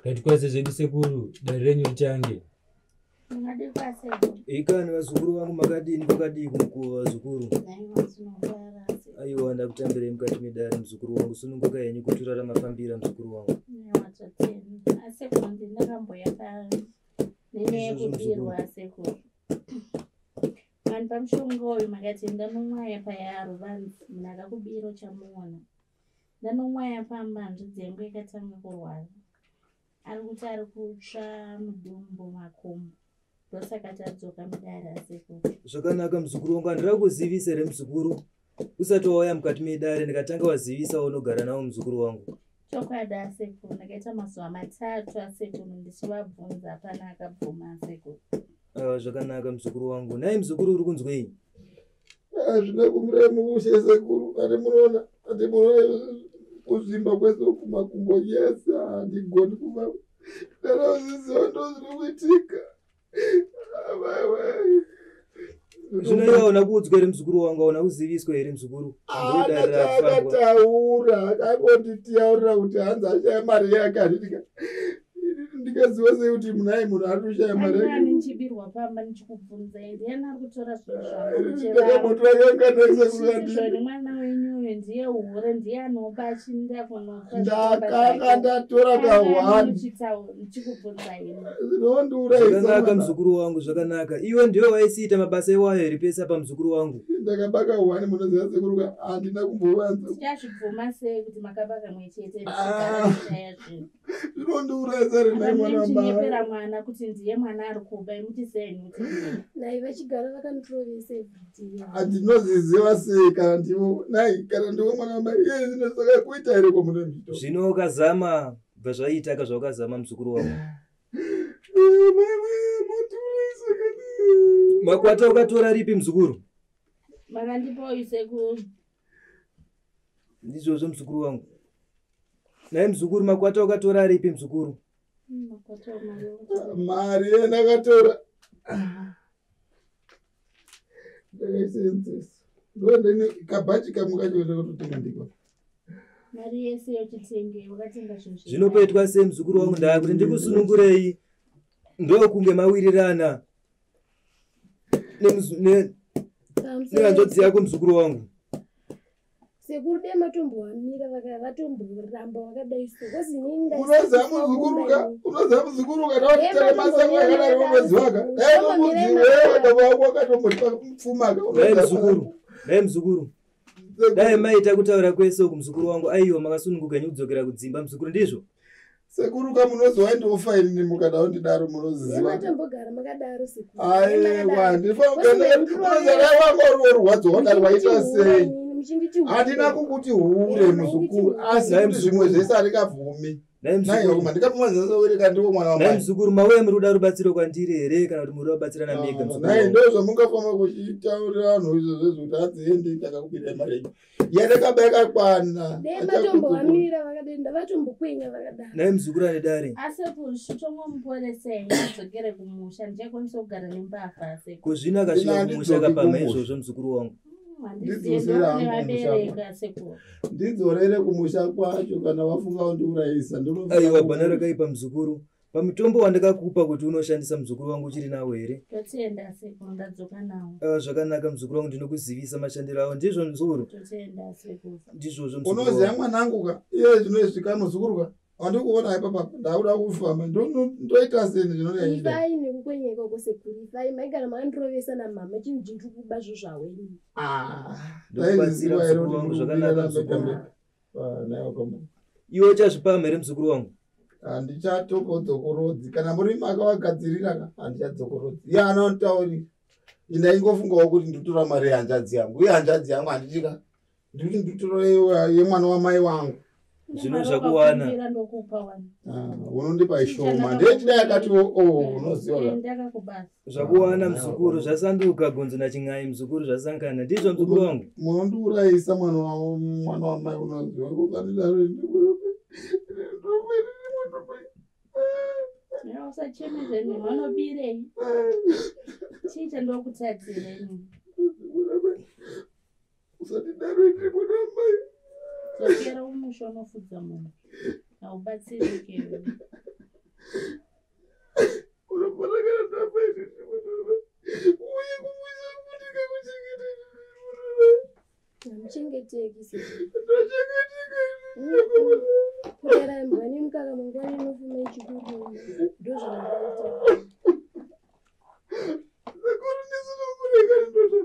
Katikwaze zvedu sekuru dare renyu change. Ngade kwase. Ikani vazukuru vangu makadini vakadii kumukuva vazukuru. Aiwa ndakutambire mukati medare muzukuru wangu sununguka yenyu kuturara mafambira muzukuru wangu. Asi kundi ndakamboya pa nene kubirwa sekuru. Vanhu pamushonga uyu makati ndanomwaya payaro vanhu ndakakubiro chamuona. Ndanomwaya pamba hanzvi dzengu ikatanga kurwara. Ari kuti ari kutsva mudumbu makomo. Ndosaka tadzoka mudare asekuru. Zvakanaka muzukuru wangu, handira kuzivisa here muzukuru. Usati wauya mukati medare ndikatanga wazivisa unogara nawo muzukuru wangu. Chokwadi asekuru, ndakaita mazuva 3 asekuru ndichivabvunza apana akabvuma asekuru. Zvakanaka muzukuru wangu. Nai muzukuru uri kunzwei? Hazvina kumira muushe sekuru. Ati munoona kuzvimba kwese kumakumbo yese handigoni kuva. Ndaraziziva ndo zviri kuitika. Zvino iwe hauna kuudzwa here muzukuru wangu, hauna kuziviswa here muzukuru? Akataura, akangonditaurira kuti hanzi ashaya mari yake handika. Ndikaziva sei kuti munai munhu ari kushaya mari yake. Ani ndichibirwa pamba ndichikubvunza ndiani ari kutora zvinhu zvangu. Ndakamotora yanganese kurandi. Zvoni mwana wenyu ndiye hure ndiye anopa chinda kunofa. Ndakanga ndatora kahwani. Ndichikubvunza imi. Zvinondiurayisa. Zvakanaka muzukuru wangu, zvakanaka. Iwe ndiwe waisiita mabasa iwayo here pese apa muzukuru wangu. Ndakabaka hwani munoziva sekuru handina kumbovanza. Tichazvibvuma sei kuti makabaka mwechete ndichigara zvinhu. Zvinondiurayisa rina mwana wamai. Ndinepera mwana kuti ndiye mwana ari kuba imuti sei muti. Nai vachigara vakandirovesa everyday. Handinoziziva sei kana ndivo. Nai kana ndivo mwana wamai. Iye zvinosaka kuita here kwamune mito. Zvino ukazama bva zvaitaka zvaukazama muzukuru wangu. Makwata ukatora ripi muzukuru? Makandipoyi sekuru. Ndizvozvo muzukuru wangu. Nai muzukuru, makwata ukatora ripi muzukuru? Makwata mari yandakatora ndakaisenzesa ndoendeni kabhachi kamwe kacho ndakatotenga ndiko. Mari yese yochitenge wakatenga zvinhu. Zvinopoitwa sei muzukuru wangu? Ndakuti ndikusunungurei ndokunge mawirirana nehanzvadzi yako muzukuru wangu. Sekuru dai matomboamira vakatomboramba vakadai so. Unoziva muzukuruka navatitara masango akadari unoziwaka. Dai nomudziwewe ndavako wakatombotipa mupfumaka. Dai muzukuru. Dai maita kutaura kwese uku muzukuru wangu, aiwa makasununguka nyukudzokera kudzimba muzukuru, ndizvo? Sekuru kamunoziva ndofa ini mukadaro ndidaro munoziziva. Matambogara makadaro sekuru. Aiwa ndifaunoziva wangu orwadzo wakari waita sei. Handina kukuti hure muzukuru asi kuti zvimwe zvese handikabvumi. Ndikapumazasawirika ndiwo mwana wamai. Nai muzukuru, mauya muri kuda rubatsiro kwandiri here kana kuti muri kubatsirana mega muzukuru? Nai ndozvamungafamba kuchitaurira vanhu izvozvo kuti adziende takakubirai mari yenyu. Yandakabeka kwana. Dai matomboamira vakadai ndavatombokwenya vakadaro. Nai muzukuru ane dare. Asi kushongomuporesei adzokere kumusha ndichakwanisa kugara nembavha sekuru. Kuzvina akasvika kumusha akapama izvozvo muzukuru wangu. Ndidzorere kumusha kwacho kana wafunga undiurayisa. Aiwa bhana rakaipa muzukuru. Pamutombo wandakakupa kuti unoshandisa muzukuru wangu uchiri nawo here? Totienda sekuru, ndadzoka nawo. Zvakanaka muzukuru wangu, ndinokuzivisa mashandiro awo. Ndizvo muzukuru? Totienda sekuru. Ndizvozvo muzukuru. Unoziva mwanangu ka iye zvinoizvika muzukuru ka wandikuona ipapa ndauda kufamba ndoita seni zvinoita. Ifai nekukwenya ikoko sekuru. Ifai maigara makandirovesa namama chinhu chindiri kuba zvo zvaweni. Ndokubatsira muzukuru wangu, zvakanaka muzukuru. Iwe uchazvipama here muzukuru wangu? Handichatodzokorodzi kana muri makavagadzirira ka handichadzokorodzi. Iye anotaurira indaingofungawo kuti nditora mari yehanzvadzi yangu. Uye hanzvadzi yangu handichika ndikuti nditora yemwana wamai wangu. Zvino zvakuwana. Unondipa ishoma ndechida yakati unoziva zvakuwana muzukuru, zvasanduka gonzo nachin'ai muzukuru, zvasangana. Ndizvo muzukuru wangu? Munondiurayisa mwana wamai unoziva kukanidaro. Usachemezeni vanobirei. Chii chandokutadzireni? Usatidaro ndiri mwana wamai. Dzokera umusha unofudza munhu. Haubatsirike. Mchengeteki sekuru. Ndochengeteka. Kurera mbani mukaka mangwani inofuma chikuru. Ndozvakaita. Sekuru ndisinokureka ndozvo.